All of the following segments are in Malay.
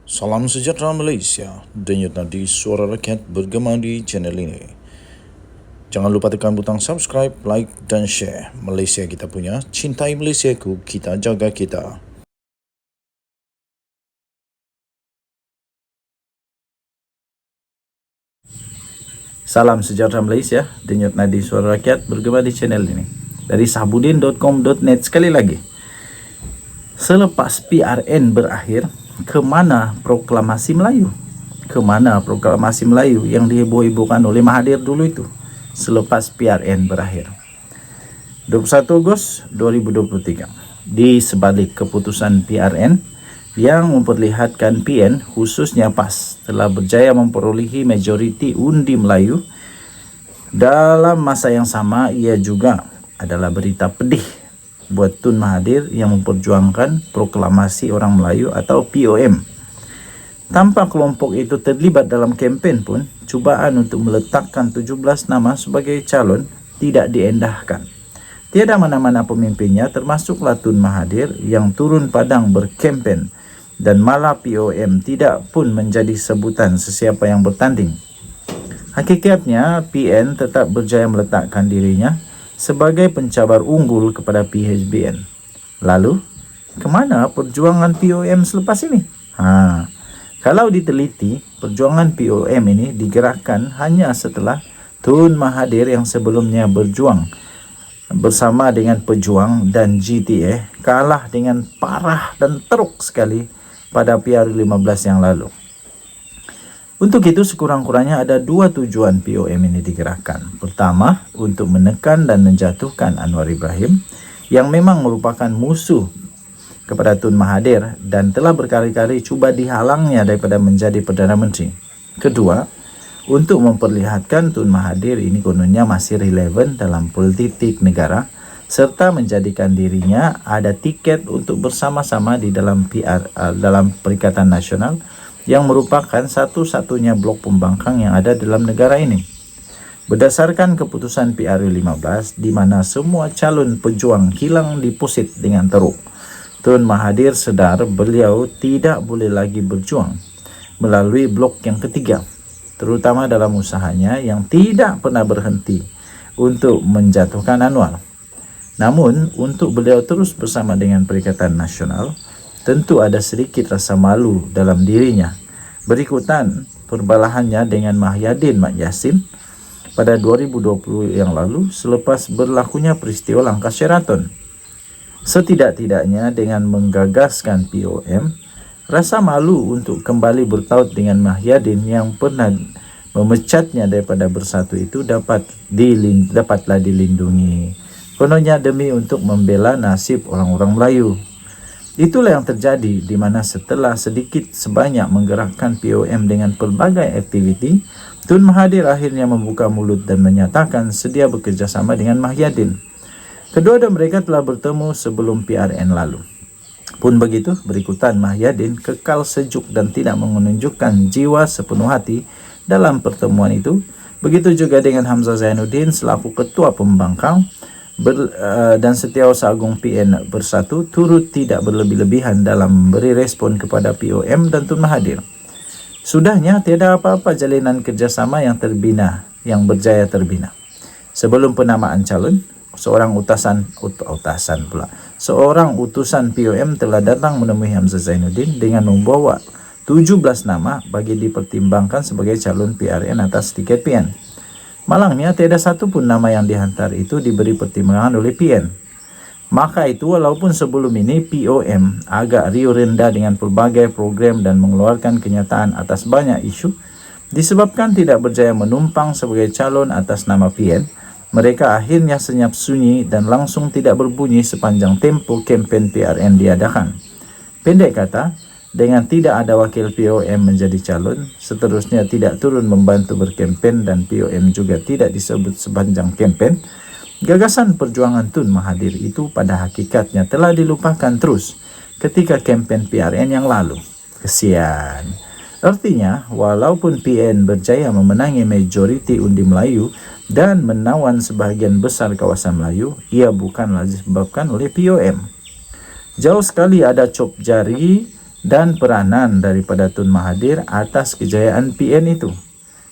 Salam sejahtera Malaysia, denyut nadi suara rakyat bergema di channel ini. Jangan lupa tekan butang subscribe, like dan share. Malaysia kita punya, cintai Malaysiaku, kita jaga kita. Salam sejahtera Malaysia, denyut nadi suara rakyat bergema di channel ini. Dari sahbudin.com.net sekali lagi. Selepas PRN berakhir, kemana proklamasi Melayu? Kemana proklamasi Melayu yang diheboh-hebohkan oleh Mahathir dulu itu? Selepas PRN berakhir. 21 Ogos 2023. Di sebalik keputusan PRN yang memperlihatkan PN khususnya PAS telah berjaya memperolehi majoriti undi Melayu, dalam masa yang sama ia juga adalah berita pedih buat Tun Mahathir yang memperjuangkan proklamasi orang Melayu atau POM. Tanpa kelompok itu terlibat dalam kempen pun, cubaan untuk meletakkan 17 nama sebagai calon tidak diendahkan. Tiada mana-mana pemimpinnya termasuklah Tun Mahathir yang turun padang berkempen, dan malah POM tidak pun menjadi sebutan sesiapa yang bertanding. Hakikatnya PN tetap berjaya meletakkan dirinya sebagai pencabar unggul kepada PHBN. Lalu, kemana perjuangan POM selepas ini? Kalau diteliti, perjuangan POM ini digerakkan hanya setelah Tun Mahathir yang sebelumnya berjuang bersama dengan Pejuang dan GTA kalah dengan parah dan teruk sekali pada PR15 yang lalu. Untuk itu sekurang-kurangnya ada dua tujuan POM ini digerakkan. Pertama, untuk menekan dan menjatuhkan Anwar Ibrahim yang memang merupakan musuh kepada Tun Mahathir dan telah berkali-kali cuba dihalangnya daripada menjadi Perdana Menteri. Kedua, untuk memperlihatkan Tun Mahathir ini kononnya masih relevan dalam politik negara serta menjadikan dirinya ada tiket untuk bersama-sama di dalam dalam Perikatan Nasional yang merupakan satu-satunya blok pembangkang yang ada dalam negara ini. Berdasarkan keputusan PR15 di mana semua calon pejuang hilang deposit dengan teruk, Tun Mahathir sedar beliau tidak boleh lagi berjuang melalui blok yang ketiga, terutama dalam usahanya yang tidak pernah berhenti untuk menjatuhkan Anwar. Namun, untuk beliau terus bersama dengan Perikatan Nasional, tentu ada sedikit rasa malu dalam dirinya. Berikutan perbalahannya dengan Mahyadin Mat Yassin pada 2020 yang lalu selepas berlakunya peristiwa langkah Sheraton. Setidak-tidaknya dengan menggagaskan POM, rasa malu untuk kembali bertaut dengan Mahyadin yang pernah memecatnya daripada Bersatu itu dapatlah dilindungi. Kononnya demi untuk membela nasib orang-orang Melayu. Itulah yang terjadi di mana setelah sedikit sebanyak menggerakkan POM dengan pelbagai aktiviti, Tun Mahathir akhirnya membuka mulut dan menyatakan sedia bekerjasama dengan Mahyadin. Kedua-dua mereka telah bertemu sebelum PRN lalu. Pun begitu, berikutan Mahyadin kekal sejuk dan tidak menunjukkan jiwa sepenuh hati dalam pertemuan itu. Begitu juga dengan Hamzah Zainuddin selaku ketua pembangkang dan Setiausaha Agung PN Bersatu turut tidak berlebih-lebihan dalam memberi respon kepada POM dan Tun Mahathir. Sudahnya tiada apa-apa jalinan kerjasama yang berjaya terbina. Sebelum penamaan calon, seorang utusan POM telah datang menemui Hamzah Zainuddin dengan membawa 17 nama bagi dipertimbangkan sebagai calon PRN atas tiket PN. Malangnya tiada satu pun nama yang dihantar itu diberi pertimbangan oleh PN. Maka itu walaupun sebelum ini POM agak riuh rendah dengan pelbagai program dan mengeluarkan kenyataan atas banyak isu, disebabkan tidak berjaya menumpang sebagai calon atas nama PN, mereka akhirnya senyap sunyi dan langsung tidak berbunyi sepanjang tempo kempen PRN diadakan. Pendek kata, dengan tidak ada wakil POM menjadi calon, seterusnya tidak turun membantu berkempen dan POM juga tidak disebut sepanjang kempen, gagasan perjuangan Tun Mahathir itu pada hakikatnya telah dilupakan terus ketika kempen PRN yang lalu. Kesian. Artinya, walaupun PN berjaya memenangi majoriti undi Melayu dan menawan sebahagian besar kawasan Melayu, ia bukanlah disebabkan oleh POM. Jauh sekali ada cop jari dan peranan daripada Tun Mahathir atas kejayaan PN itu.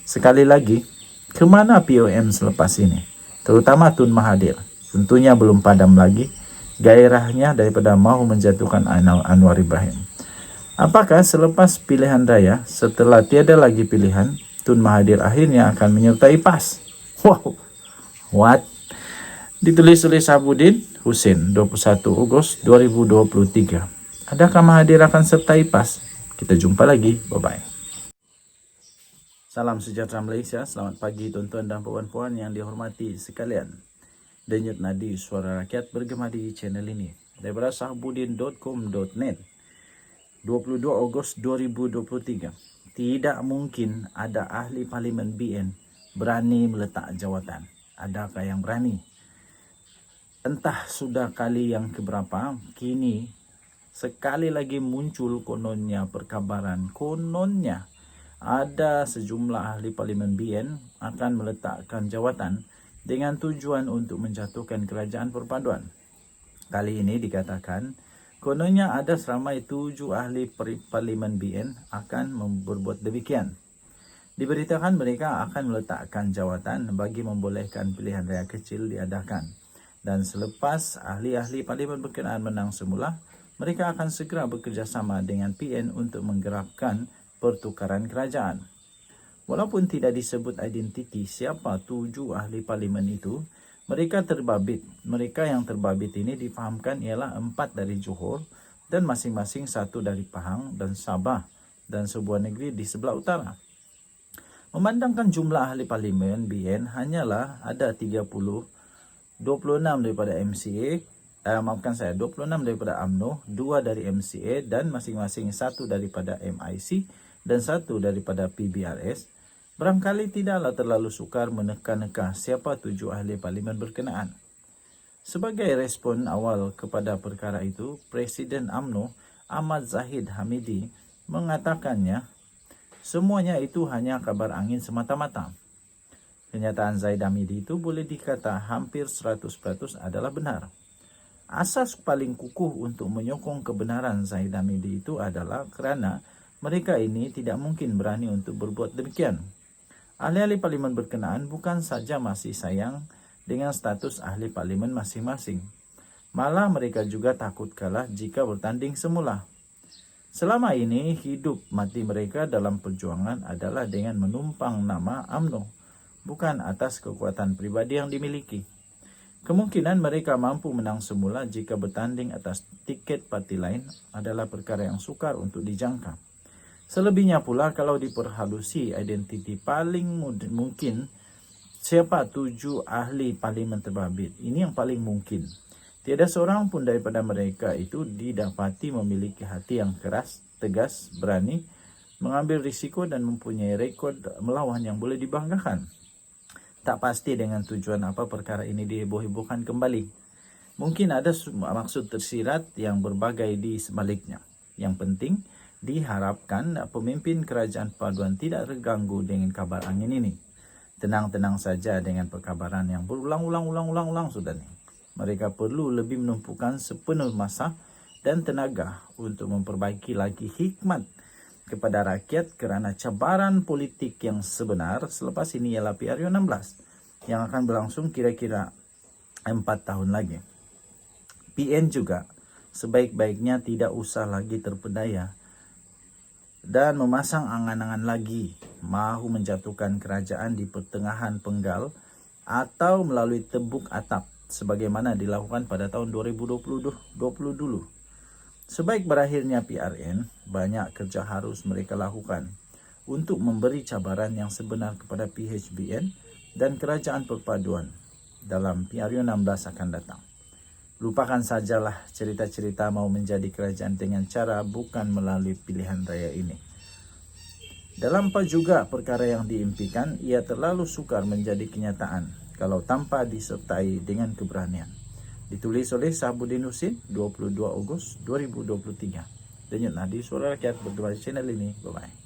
Sekali lagi, kemana POM selepas ini? Terutama Tun Mahathir. Tentunya belum padam lagi gairahnya daripada mahu menjatuhkan Anwar Ibrahim. Apakah selepas pilihan raya, setelah tiada lagi pilihan, Tun Mahathir akhirnya akan menyertai PAS? Wow, what? Ditulis oleh Sahabudin Husin, 21 Ogos 2023. Adakah Mahathir akan sertai PAS? Kita jumpa lagi. Bye-bye. Salam sejahtera Malaysia. Selamat pagi tuan-tuan dan puan-puan yang dihormati sekalian. Denyut nadi suara rakyat bergema di channel ini. Daripada sahabudin.com.net 22 Ogos 2023. Tidak mungkin ada ahli parlimen BN berani meletak jawatan. Adakah yang berani? Entah sudah kali yang keberapa, kini sekali lagi muncul kononnya perkabaran. Kononnya ada sejumlah ahli parlimen BN akan meletakkan jawatan dengan tujuan untuk menjatuhkan kerajaan perpaduan. Kali ini dikatakan, kononnya ada seramai 7 ahli parlimen BN akan berbuat demikian. Diberitakan mereka akan meletakkan jawatan bagi membolehkan pilihan raya kecil diadakan. Dan selepas ahli-ahli parlimen berkenaan menang semula, mereka akan segera bekerjasama dengan PN untuk menggerakkan pertukaran kerajaan. Walaupun tidak disebut identiti siapa 7 ahli parlimen itu, mereka terbabit. Mereka yang terbabit ini difahamkan ialah 4 dari Johor dan masing-masing 1 dari Pahang dan Sabah dan sebuah negeri di sebelah utara. Memandangkan jumlah ahli parlimen BN hanyalah ada 26 daripada MCA, 26 daripada UMNO, 2 dari MCA dan masing-masing 1 daripada MIC dan 1 daripada PBRS. Barangkali tidaklah terlalu sukar meneka-neka siapa 7 ahli parlimen berkenaan. Sebagai respon awal kepada perkara itu, Presiden UMNO Ahmad Zahid Hamidi mengatakannya semuanya itu hanya kabar angin semata-mata. Kenyataan Zahid Hamidi itu boleh dikata hampir 100% adalah benar. Asas paling kukuh untuk menyokong kebenaran Zahid Hamidi itu adalah kerana mereka ini tidak mungkin berani untuk berbuat demikian. Ahli-ahli parlimen berkenaan bukan saja masih sayang dengan status ahli parlimen masing-masing. Malah mereka juga takut kalah jika bertanding semula. Selama ini hidup mati mereka dalam perjuangan adalah dengan menumpang nama UMNO, bukan atas kekuatan pribadi yang dimiliki. Kemungkinan mereka mampu menang semula jika bertanding atas tiket parti lain adalah perkara yang sukar untuk dijangka. Selebihnya pula kalau diperhalusi identiti paling mungkin siapa 7 ahli parlimen terbabit. Ini yang paling mungkin. Tiada seorang pun daripada mereka itu didapati memiliki hati yang keras, tegas, berani, mengambil risiko dan mempunyai rekod melawan yang boleh dibanggakan. Tak pasti dengan tujuan apa perkara ini diheboh-hebohkan kembali. Mungkin ada maksud tersirat yang berbagai di sebaliknya. Yang penting, diharapkan pemimpin kerajaan perpaduan tidak terganggu dengan kabar angin ini. Tenang-tenang saja dengan perkabaran yang berulang-ulang sudah ni. Mereka perlu lebih menumpukan sepenuh masa dan tenaga untuk memperbaiki lagi hikmat kepada rakyat kerana cabaran politik yang sebenar selepas ini ialah PRU 16 yang akan berlangsung kira-kira 4 tahun lagi. PN juga sebaik-baiknya tidak usah lagi terpedaya dan memasang angan-angan lagi mahu menjatuhkan kerajaan di pertengahan penggal atau melalui tebuk atap sebagaimana dilakukan pada tahun 2020 dulu. Sebaik berakhirnya PRN, banyak kerja harus mereka lakukan untuk memberi cabaran yang sebenar kepada PHBN dan kerajaan perpaduan dalam PRU 16 akan datang. Lupakan sajalah cerita-cerita mau menjadi kerajaan dengan cara bukan melalui pilihan raya ini. Dalam juga perkara yang diimpikan, ia terlalu sukar menjadi kenyataan kalau tanpa disertai dengan keberanian. Ditulis oleh Sahabudin Husin, 22 Ogos 2023. Denyut nadi suara rakyat bergema di channel ini. Bye-bye.